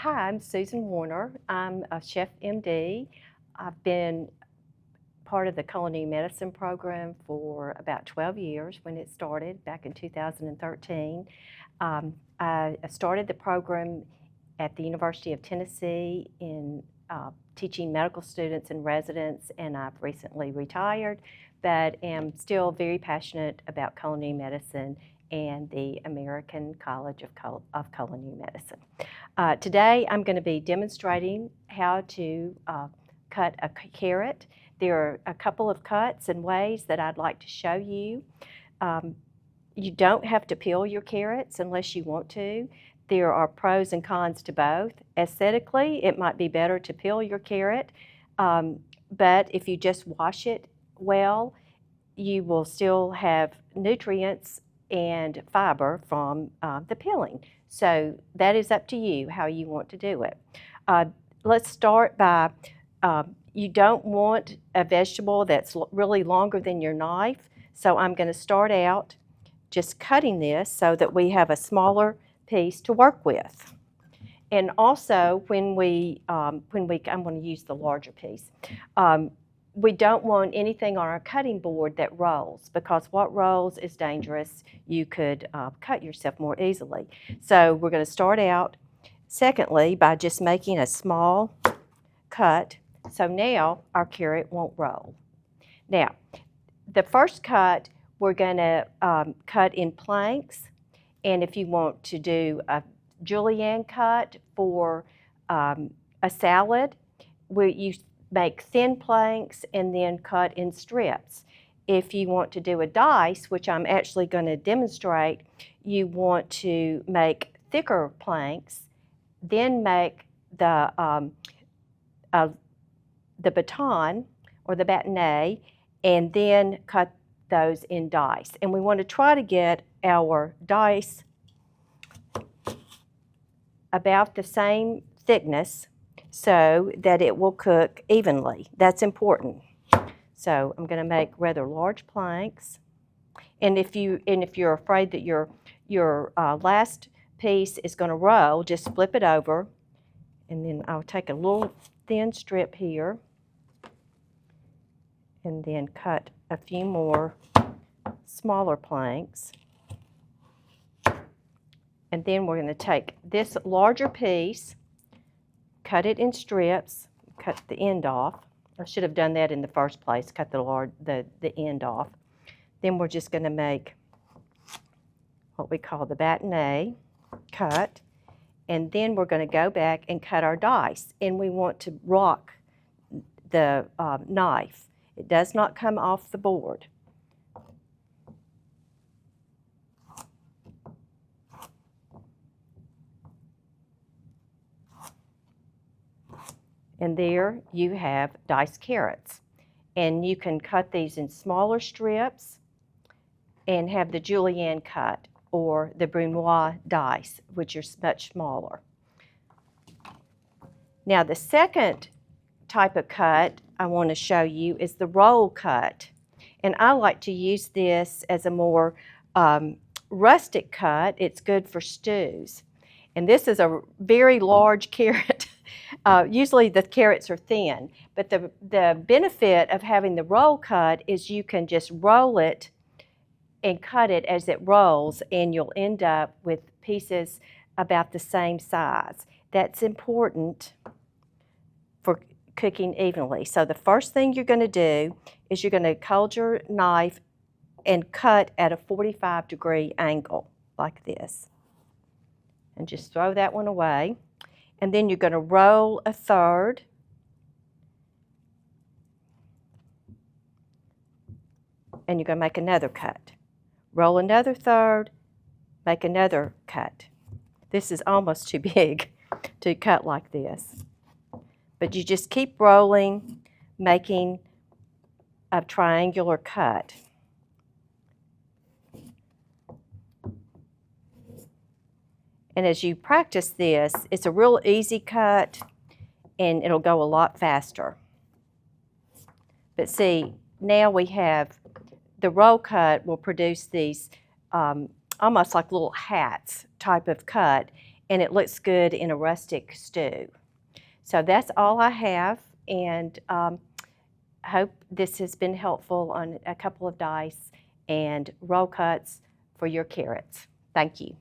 Hi, I'm Susan Warner. I'm a chef MD. I've been part of the culinary medicine program for about 12 years when it started back in 2013. I started the program at the University of Tennessee in teaching medical students and residents, and I've recently retired, but am still very passionate about culinary medicine and the American College of Culinary Medicine. Today I'm going to be demonstrating how to cut a carrot. There are a couple of cuts and ways that I'd like to show you. You don't have to peel your carrots unless you want to. There are pros and cons to both. Aesthetically, it might be better to peel your carrot, but if you just wash it well, you will still have nutrients and fiber from the peeling. So that is up to you how you want to do it. Let's start by, you don't want a vegetable that's really longer than your knife, so I'm going to start out just cutting this so that we have a smaller piece to work with. And also, I'm going to use the larger piece. We don't want anything on our cutting board that rolls, because what rolls is dangerous. You could cut yourself more easily. So we're going to start out, secondly, by just making a small cut. So now our carrot won't roll. Now, the first cut, we're going to cut in planks. And if you want to do a julienne cut for a salad, where you make thin planks and then cut in strips. If you want to do a dice, which I'm actually going to demonstrate, you want to make thicker planks, then make the baton or the bâtonnet, and then cut those in dice. And we want to try to get our dice about the same thickness so that it will cook evenly. That's important. So I'm going to make rather large planks. And if you're afraid that your last piece is going to roll, just flip it over, and then I'll take a little thin strip here and then cut a few more smaller planks. And then we're going to take this larger piece, cut it in strips, cut the end off. I should have done that in the first place, cut the end off. Then we're just going to make what we call the bâtonnet cut. And then we're going to go back and cut our dice. And we want to rock the knife. It does not come off the board. And there you have diced carrots. And you can cut these in smaller strips and have the julienne cut or the brunoise dice, which are much smaller. Now the second type of cut I want to show you is the roll cut. And I like to use this as a more rustic cut. It's good for stews. And this is a very large carrot. Usually the carrots are thin, but the benefit of having the roll cut is you can just roll it and cut it as it rolls, and you'll end up with pieces about the same size. That's important for cooking evenly. So the first thing you're going to do is you're going to hold your knife and cut at a 45-degree angle like this. And just throw that one away. And then you're going to roll a third. And you're going to make another cut. Roll another third, make another cut. This is almost too big to cut like this. But you just keep rolling, making a triangular cut. And as you practice this, it's a real easy cut, and it'll go a lot faster. But see, now we have the roll cut will produce these almost like little hats type of cut, and it looks good in a rustic stew. So that's all I have, and hope this has been helpful on a couple of dice and roll cuts for your carrots. Thank you.